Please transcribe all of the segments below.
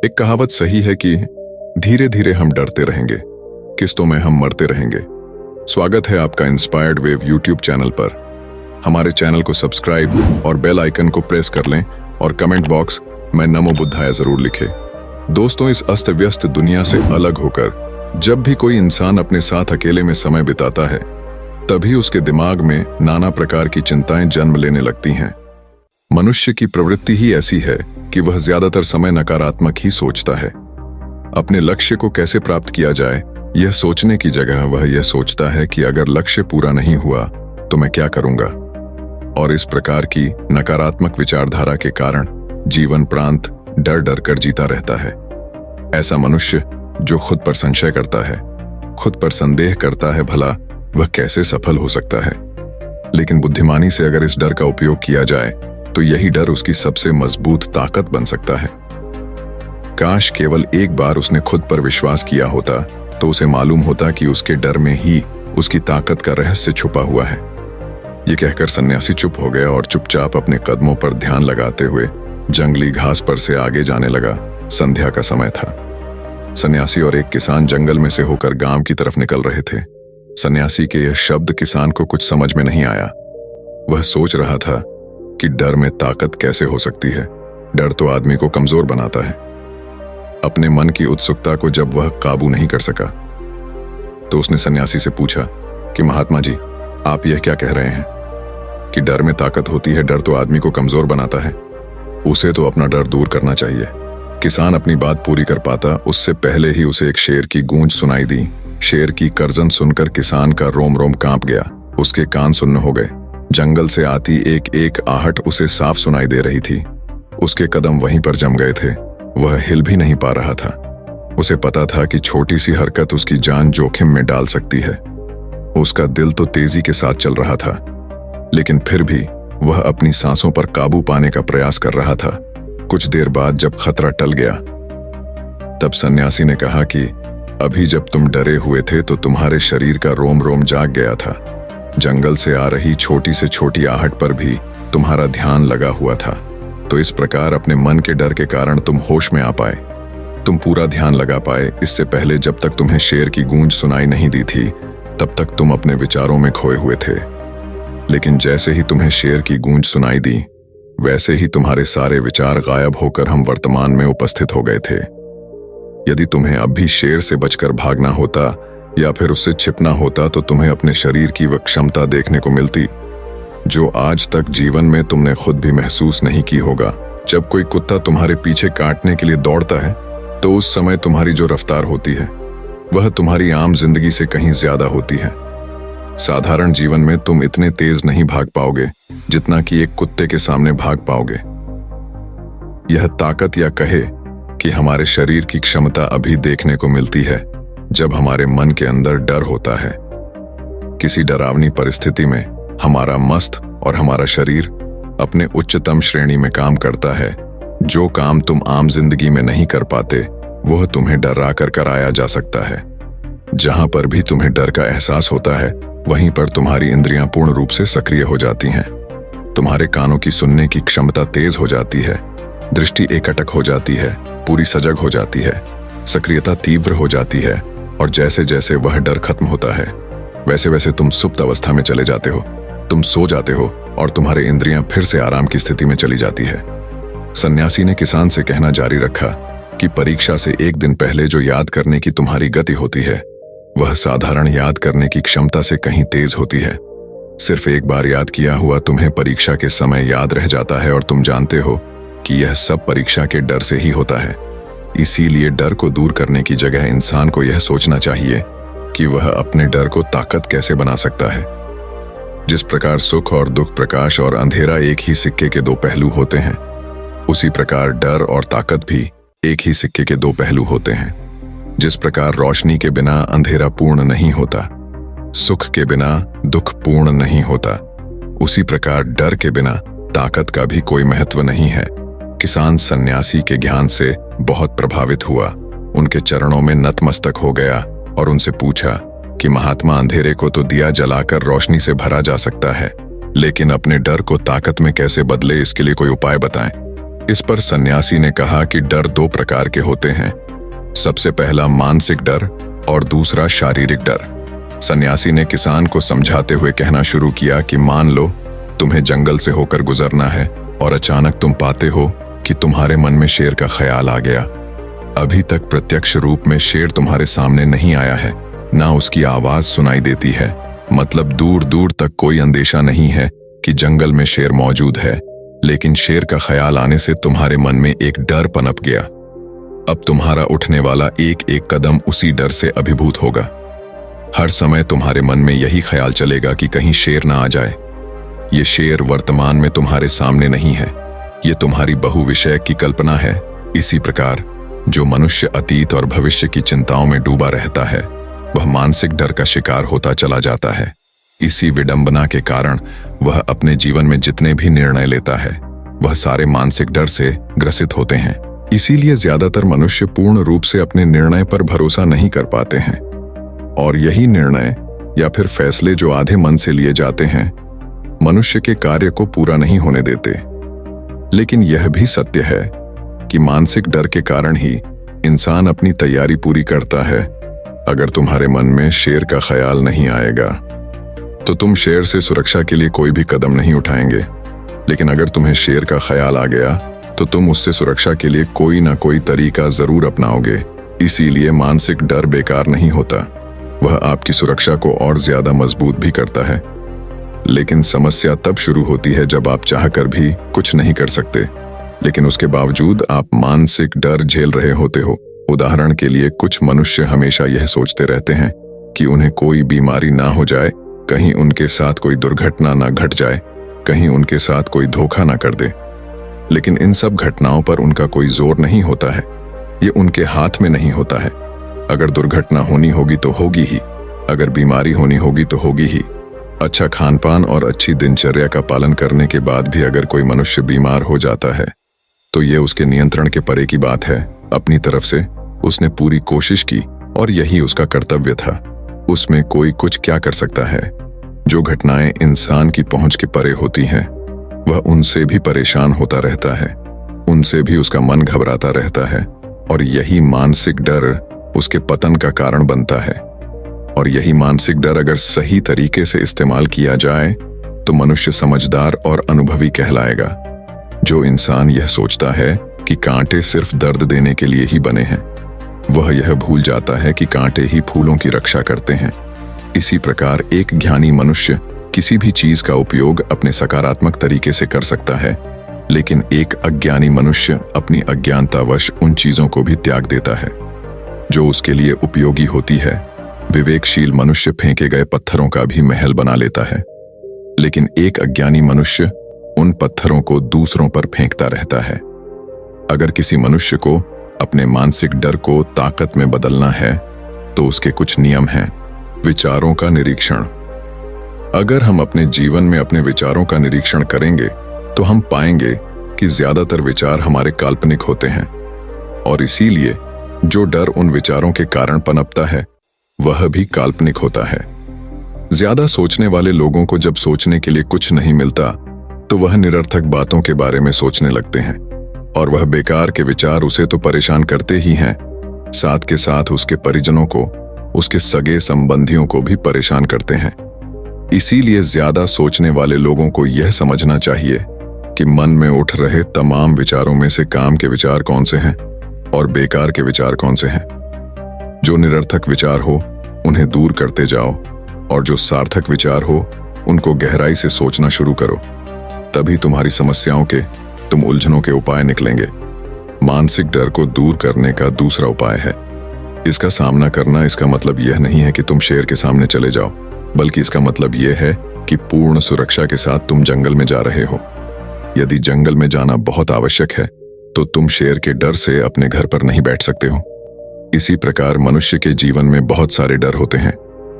एक कहावत सही है कि धीरे धीरे हम डरते रहेंगे, किस्तों में हम मरते रहेंगे। स्वागत है आपका इंस्पायर्ड वेव यूट्यूब चैनल पर। हमारे चैनल को सब्सक्राइब और बेल आइकन को प्रेस कर लें और कमेंट बॉक्स में नमो बुद्धाय जरूर लिखें। दोस्तों, इस अस्त व्यस्त दुनिया से अलग होकर जब भी कोई इंसान अपने साथ अकेले में समय बिताता है, तभी उसके दिमाग में नाना प्रकार की चिंताएं जन्म लेने लगती हैं। मनुष्य की प्रवृत्ति ही ऐसी है कि वह ज्यादातर समय नकारात्मक ही सोचता है। अपने लक्ष्य को कैसे प्राप्त किया जाए, यह सोचने की जगह वह यह सोचता है कि अगर लक्ष्य पूरा नहीं हुआ तो मैं क्या करूंगा। और इस प्रकार की नकारात्मक विचारधारा के कारण जीवन प्रांत डर डर कर जीता रहता है। ऐसा मनुष्य जो खुद पर संशय करता है, खुद पर संदेह करता है, भला वह कैसे सफल हो सकता है। लेकिन बुद्धिमानी से अगर इस डर का उपयोग किया जाए तो यही डर उसकी सबसे मजबूत ताकत बन सकता है। काश केवल एक बार उसने खुद पर विश्वास किया होता तो उसे मालूम होता कि उसके डर में ही उसकी ताकत का रहस्य छुपा हुआ है। ये कहकर सन्यासी चुप हो गया और चुपचाप अपने कदमों पर ध्यान लगाते हुए जंगली घास पर से आगे जाने लगा। संध्या का समय था। सन्यासी और एक किसान जंगल में से होकर गांव की तरफ निकल रहे थे। सन्यासी के यह शब्द किसान को कुछ समझ में नहीं आया। वह सोच रहा था कि डर में ताकत कैसे हो सकती है। डर तो आदमी को कमजोर बनाता है। अपने मन की उत्सुकता को जब वह काबू नहीं कर सका तो उसने सन्यासी से पूछा कि महात्मा जी, आप यह क्या कह रहे हैं कि डर में ताकत होती है? डर तो आदमी को कमजोर बनाता है, उसे तो अपना डर दूर करना चाहिए। किसान अपनी बात पूरी कर पाता उससे पहले ही उसे एक शेर की गूंज सुनाई दी। शेर की गर्जन सुनकर किसान का रोम रोम कांप गया। उसके कान सुन्न हो गए। जंगल से आती एक एक आहट उसे साफ सुनाई दे रही थी। उसके कदम वहीं पर जम गए थे। वह हिल भी नहीं पा रहा था। उसे पता था कि छोटी सी हरकत उसकी जान जोखिम में डाल सकती है। उसका दिल तो तेजी के साथ चल रहा था, लेकिन फिर भी वह अपनी सांसों पर काबू पाने का प्रयास कर रहा था। कुछ देर बाद जब खतरा टल गया, तब सन्यासी ने कहा कि अभी जब तुम डरे हुए थे तो तुम्हारे शरीर का रोम रोम जाग गया था। जंगल से आ रही छोटी से छोटी आहट पर भी तुम्हारा ध्यान लगा हुआ था। तो इस प्रकार अपने मन के डर के कारण तुम होश में आ पाए, तुम पूरा ध्यान लगा पाए। इससे पहले जब तक तुम्हें शेर की गूंज सुनाई नहीं दी थी, तब तक तुम अपने विचारों में खोए हुए थे। लेकिन जैसे ही तुम्हें शेर की गूंज सुनाई दी, वैसे ही तुम्हारे सारे विचार गायब होकर हम वर्तमान में उपस्थित हो गए थे। यदि तुम्हें अब भी शेर से बचकर भागना होता या फिर उससे छिपना होता तो तुम्हें अपने शरीर की वह क्षमता देखने को मिलती जो आज तक जीवन में तुमने खुद भी महसूस नहीं की होगा। जब कोई कुत्ता तुम्हारे पीछे काटने के लिए दौड़ता है तो उस समय तुम्हारी जो रफ्तार होती है वह तुम्हारी आम जिंदगी से कहीं ज्यादा होती है। साधारण जीवन में तुम इतने तेज नहीं भाग पाओगे जितना कि एक कुत्ते के सामने भाग पाओगे। यह ताकत या कहे कि हमारे शरीर की क्षमता अभी देखने को मिलती है जब हमारे मन के अंदर डर होता है। किसी डरावनी परिस्थिति में हमारा मस्त और हमारा शरीर अपने उच्चतम श्रेणी में काम करता है। जो काम तुम आम जिंदगी में नहीं कर पाते वह तुम्हें डरा कर कराया जा सकता है। जहां पर भी तुम्हें डर का एहसास होता है वहीं पर तुम्हारी इंद्रियां पूर्ण रूप से सक्रिय हो जाती हैं। तुम्हारे कानों की सुनने की क्षमता तेज हो जाती है, दृष्टि एकटक हो जाती है, पूरी सजग हो जाती है, सक्रियता तीव्र हो जाती है। और जैसे जैसे वह डर खत्म होता है वैसे वैसे तुम सुप्त अवस्था में चले जाते हो। तुम सो जाते हो और तुम्हारे इंद्रियां फिर से आराम की स्थिति में चली जाती है। सन्यासी ने किसान से कहना जारी रखा कि परीक्षा से एक दिन पहले जो याद करने की तुम्हारी गति होती है वह साधारण याद करने की क्षमता से कहीं तेज होती है। सिर्फ एक बार याद किया हुआ तुम्हें परीक्षा के समय याद रह जाता है और तुम जानते हो कि यह सब परीक्षा के डर से ही होता है। इसीलिए डर को दूर करने की जगह इंसान को यह सोचना चाहिए कि वह अपने डर को ताकत कैसे बना सकता है। जिस प्रकार सुख और दुख, प्रकाश और अंधेरा एक ही सिक्के के दो पहलू होते हैं, उसी प्रकार डर और ताकत भी एक ही सिक्के के दो पहलू होते हैं। जिस प्रकार रोशनी के बिना अंधेरा पूर्ण नहीं होता, सुख के बिना दुख पूर्ण नहीं होता, उसी प्रकार डर के बिना ताकत का भी कोई महत्व नहीं है। किसान सन्यासी के ज्ञान से बहुत प्रभावित हुआ, उनके चरणों में नतमस्तक हो गया और उनसे पूछा कि महात्मा, अंधेरे को तो दिया जलाकर रोशनी से भरा जा सकता है, लेकिन अपने डर को ताकत में कैसे बदले, इसके लिए कोई उपाय बताएं। इस पर सन्यासी ने कहा कि डर दो प्रकार के होते हैं। सबसे पहला मानसिक डर और दूसरा शारीरिक डर। सन्यासी ने किसान को समझाते हुए कहना शुरू किया कि मान लो तुम्हें जंगल से होकर गुजरना है और अचानक तुम पाते हो कि तुम्हारे मन में शेर का ख्याल आ गया। अभी तक प्रत्यक्ष रूप में शेर तुम्हारे सामने नहीं आया है, ना उसकी आवाज सुनाई देती है, मतलब दूर दूर तक कोई अंदेशा नहीं है कि जंगल में शेर मौजूद है, लेकिन शेर का ख्याल आने से तुम्हारे मन में एक डर पनप गया। अब तुम्हारा उठने वाला एक एक कदम उसी डर से अभिभूत होगा। हर समय तुम्हारे मन में यही ख्याल चलेगा कि कहीं शेर ना आ जाए। ये शेर वर्तमान में तुम्हारे सामने नहीं है, ये तुम्हारी बहुविषय की कल्पना है। इसी प्रकार जो मनुष्य अतीत और भविष्य की चिंताओं में डूबा रहता है, वह मानसिक डर का शिकार होता चला जाता है। इसी विडंबना के कारण वह अपने जीवन में जितने भी निर्णय लेता है, वह सारे मानसिक डर से ग्रसित होते हैं। इसीलिए ज्यादातर मनुष्य पूर्ण रूप से अपने निर्णय पर भरोसा नहीं कर पाते हैं, और यही निर्णय या फिर फैसले जो आधे मन से लिए जाते हैं, मनुष्य के कार्य को पूरा नहीं होने देते। लेकिन यह भी सत्य है कि मानसिक डर के कारण ही इंसान अपनी तैयारी पूरी करता है। अगर तुम्हारे मन में शेर का ख्याल नहीं आएगा तो तुम शेर से सुरक्षा के लिए कोई भी कदम नहीं उठाएंगे, लेकिन अगर तुम्हें शेर का ख्याल आ गया तो तुम उससे सुरक्षा के लिए कोई ना कोई तरीका जरूर अपनाओगे। इसीलिए मानसिक डर बेकार नहीं होता, वह आपकी सुरक्षा को और ज्यादा मजबूत भी करता है। लेकिन समस्या तब शुरू होती है जब आप चाहकर भी कुछ नहीं कर सकते, लेकिन उसके बावजूद आप मानसिक डर झेल रहे होते हो। उदाहरण के लिए कुछ मनुष्य हमेशा यह सोचते रहते हैं कि उन्हें कोई बीमारी ना हो जाए, कहीं उनके साथ कोई दुर्घटना ना घट जाए, कहीं उनके साथ कोई धोखा ना कर दे। लेकिन इन सब घटनाओं पर उनका कोई जोर नहीं होता है, ये उनके हाथ में नहीं होता है। अगर दुर्घटना होनी होगी तो होगी ही, अगर बीमारी होनी होगी तो होगी ही। अच्छा खानपान और अच्छी दिनचर्या का पालन करने के बाद भी अगर कोई मनुष्य बीमार हो जाता है तो यह उसके नियंत्रण के परे की बात है। अपनी तरफ से उसने पूरी कोशिश की और यही उसका कर्तव्य था, उसमें कोई कुछ क्या कर सकता है। जो घटनाएं इंसान की पहुंच के परे होती हैं, वह उनसे भी परेशान होता रहता है, उनसे भी उसका मन घबराता रहता है, और यही मानसिक डर उसके पतन का कारण बनता है। और यही मानसिक डर अगर सही तरीके से इस्तेमाल किया जाए तो मनुष्य समझदार और अनुभवी कहलाएगा। जो इंसान यह सोचता है कि कांटे सिर्फ दर्द देने के लिए ही बने हैं, वह यह भूल जाता है कि कांटे ही फूलों की रक्षा करते हैं। इसी प्रकार एक ज्ञानी मनुष्य किसी भी चीज का उपयोग अपने सकारात्मक तरीके से कर सकता है, लेकिन एक अज्ञानी मनुष्य अपनी अज्ञानतावश उन चीजों को भी त्याग देता है जो उसके लिए उपयोगी होती है। विवेकशील मनुष्य फेंके गए पत्थरों का भी महल बना लेता है, लेकिन एक अज्ञानी मनुष्य उन पत्थरों को दूसरों पर फेंकता रहता है। अगर किसी मनुष्य को अपने मानसिक डर को ताकत में बदलना है तो उसके कुछ नियम हैं। विचारों का निरीक्षण। अगर हम अपने जीवन में अपने विचारों का निरीक्षण करेंगे तो हम पाएंगे कि ज्यादातर विचार हमारे काल्पनिक होते हैं, और इसीलिए जो डर उन विचारों के कारण पनपता है वह भी काल्पनिक होता है। ज्यादा सोचने वाले लोगों को जब सोचने के लिए कुछ नहीं मिलता तो वह निरर्थक बातों के बारे में सोचने लगते हैं, और वह बेकार के विचार उसे तो परेशान करते ही हैं, साथ के साथ उसके परिजनों को, उसके सगे संबंधियों को भी परेशान करते हैं। इसीलिए ज्यादा सोचने वाले लोगों को यह समझना चाहिए कि मन में उठ रहे तमाम विचारों में से काम के विचार कौन से हैं और बेकार के विचार कौन से हैं। जो निरर्थक विचार हो उन्हें दूर करते जाओ, और जो सार्थक विचार हो उनको गहराई से सोचना शुरू करो। तभी तुम्हारी समस्याओं के, तुम उलझनों के उपाय निकलेंगे। मानसिक डर को दूर करने का दूसरा उपाय है, इसका सामना करना। इसका मतलब यह नहीं है कि तुम शेर के सामने चले जाओ, बल्कि इसका मतलब यह है कि पूर्ण सुरक्षा के साथ तुम जंगल में जा रहे हो। यदि जंगल में जाना बहुत आवश्यक है तो तुम शेर के डर से अपने घर पर नहीं बैठ सकते हो। इसी प्रकार मनुष्य के जीवन में बहुत सारे डर होते हैं,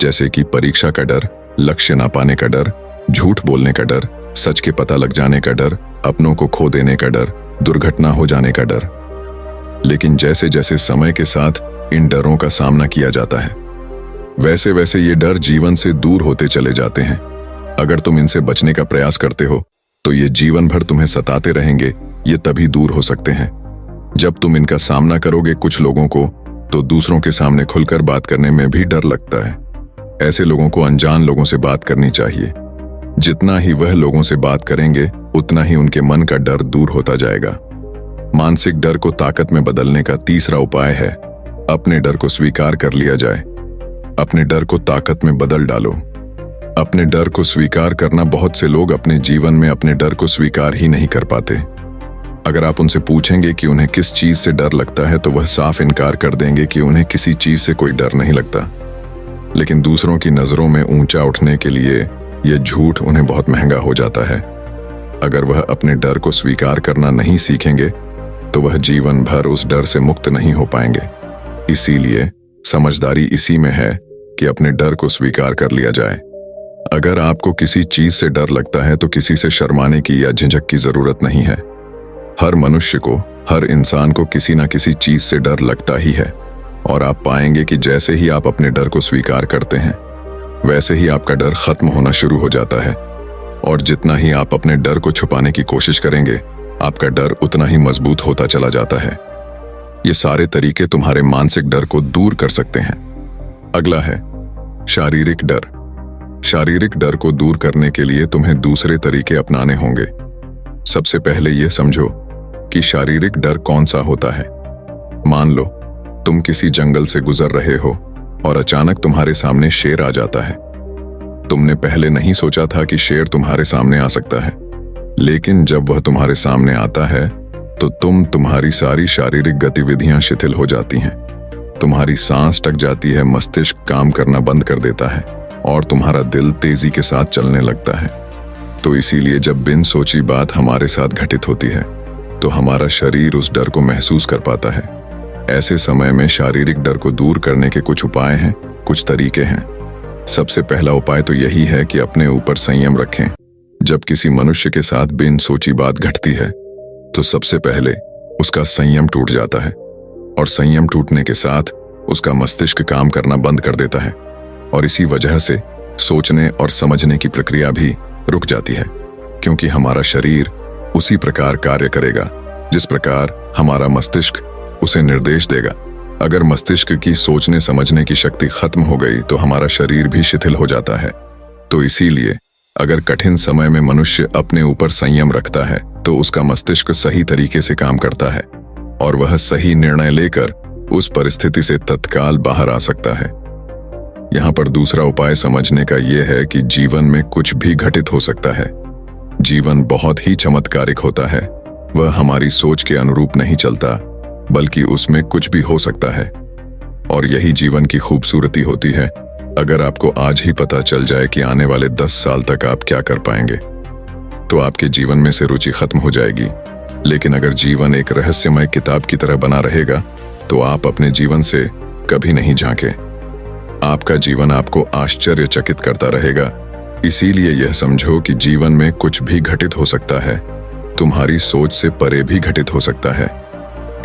जैसे कि परीक्षा का डर, लक्ष्य ना पाने का डर, झूठ बोलने का डर, सच के पता लग जाने का डर, अपनों को खो देने का डर, दुर्घटना हो जाने का डर। लेकिन जैसे जैसे समय के साथ इन डरों का सामना किया जाता है, वैसे वैसे ये डर जीवन से दूर होते चले जाते हैं। अगर तुम इनसे बचने का प्रयास करते हो तो ये जीवन भर तुम्हें सताते रहेंगे ये तभी दूर हो सकते हैं जब तुम इनका सामना करोगे। कुछ लोगों को तो दूसरों के सामने खुलकर बात करने में भी डर लगता है। ऐसे लोगों को अनजान लोगों से बात करनी चाहिए। जितना ही वह लोगों से बात करेंगे उतना ही उनके मन का डर दूर होता जाएगा। मानसिक डर को ताकत में बदलने का तीसरा उपाय है, अपने डर को स्वीकार कर लिया जाए। अपने डर को ताकत में बदल डालो। अपने डर को स्वीकार करना, बहुत से लोग अपने जीवन में अपने डर को स्वीकार ही नहीं कर पाते। अगर आप उनसे पूछेंगे कि उन्हें किस चीज से डर लगता है तो वह साफ इनकार कर देंगे कि उन्हें किसी चीज से कोई डर नहीं लगता। लेकिन दूसरों की नजरों में ऊंचा उठने के लिए यह झूठ उन्हें बहुत महंगा हो जाता है। अगर वह अपने डर को स्वीकार करना नहीं सीखेंगे तो वह जीवन भर उस डर से मुक्त नहीं हो पाएंगे। इसीलिए समझदारी इसी में है कि अपने डर को स्वीकार कर लिया जाए। अगर आपको किसी चीज से डर लगता है तो किसी से शर्माने की या झिझक की जरूरत नहीं है। हर मनुष्य को, हर इंसान को किसी ना किसी चीज से डर लगता ही है। और आप पाएंगे कि जैसे ही आप अपने डर को स्वीकार करते हैं वैसे ही आपका डर खत्म होना शुरू हो जाता है। और जितना ही आप अपने डर को छुपाने की कोशिश करेंगे आपका डर उतना ही मजबूत होता चला जाता है। ये सारे तरीके तुम्हारे मानसिक डर को दूर कर सकते हैं। अगला है शारीरिक डर। शारीरिक डर को दूर करने के लिए तुम्हें दूसरे तरीके अपनाने होंगे। सबसे पहले यह समझो कि शारीरिक डर कौन सा होता है। मान लो तुम किसी जंगल से गुजर रहे हो और अचानक तुम्हारे सामने शेर आ जाता है। तुमने पहले नहीं सोचा था कि शेर तुम्हारे सामने आ सकता है, लेकिन जब वह तुम्हारे सामने आता है तो तुम्हारी सारी शारीरिक गतिविधियां शिथिल हो जाती हैं। तुम्हारी सांस टक जाती है, मस्तिष्क काम करना बंद कर देता है और तुम्हारा दिल तेजी के साथ चलने लगता है। तो इसीलिए जब बिन सोची बात हमारे साथ घटित होती है तो हमारा शरीर उस डर को महसूस कर पाता है। ऐसे समय में शारीरिक डर को दूर करने के कुछ उपाय हैं, कुछ तरीके हैं। सबसे पहला उपाय तो यही है कि अपने ऊपर संयम रखें। जब किसी मनुष्य के साथ बिन सोची बात घटती है तो सबसे पहले उसका संयम टूट जाता है और संयम टूटने के साथ उसका मस्तिष्क काम करना बंद कर देता है और इसी वजह से सोचने और समझने की प्रक्रिया भी रुक जाती है, क्योंकि हमारा शरीर उसी प्रकार कार्य करेगा जिस प्रकार हमारा मस्तिष्क उसे निर्देश देगा। अगर मस्तिष्क की सोचने समझने की शक्ति खत्म हो गई तो हमारा शरीर भी शिथिल हो जाता है। तो इसीलिए अगर कठिन समय में मनुष्य अपने ऊपर संयम रखता है तो उसका मस्तिष्क सही तरीके से काम करता है और वह सही निर्णय लेकर उस परिस्थिति से तत्काल बाहर आ सकता है। यहाँ पर दूसरा उपाय समझने का यह है कि जीवन में कुछ भी घटित हो सकता है। जीवन बहुत ही चमत्कारिक होता है। वह हमारी सोच के अनुरूप नहीं चलता, बल्कि उसमें कुछ भी हो सकता है। और यही जीवन की खूबसूरती होती है। अगर आपको आज ही पता चल जाए कि आने वाले 10 साल तक आप क्या कर पाएंगे तो आपके जीवन में से रुचि खत्म हो जाएगी। लेकिन अगर जीवन एक रहस्यमय किताब की तरह बना रहेगा तो आप अपने जीवन से कभी नहीं झांके। आपका जीवन आपको आश्चर्यचकित करता रहेगा। इसीलिए यह समझो कि जीवन में कुछ भी घटित हो सकता है, तुम्हारी सोच से परे भी घटित हो सकता है।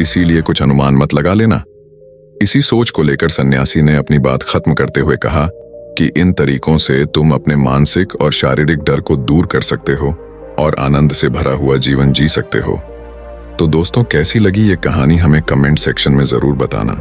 इसीलिए कुछ अनुमान मत लगा लेना। इसी सोच को लेकर सन्यासी ने अपनी बात खत्म करते हुए कहा कि इन तरीकों से तुम अपने मानसिक और शारीरिक डर को दूर कर सकते हो और आनंद से भरा हुआ जीवन जी सकते हो। तो दोस्तों, कैसी लगी ये कहानी हमें कमेंट सेक्शन में जरूर बताना।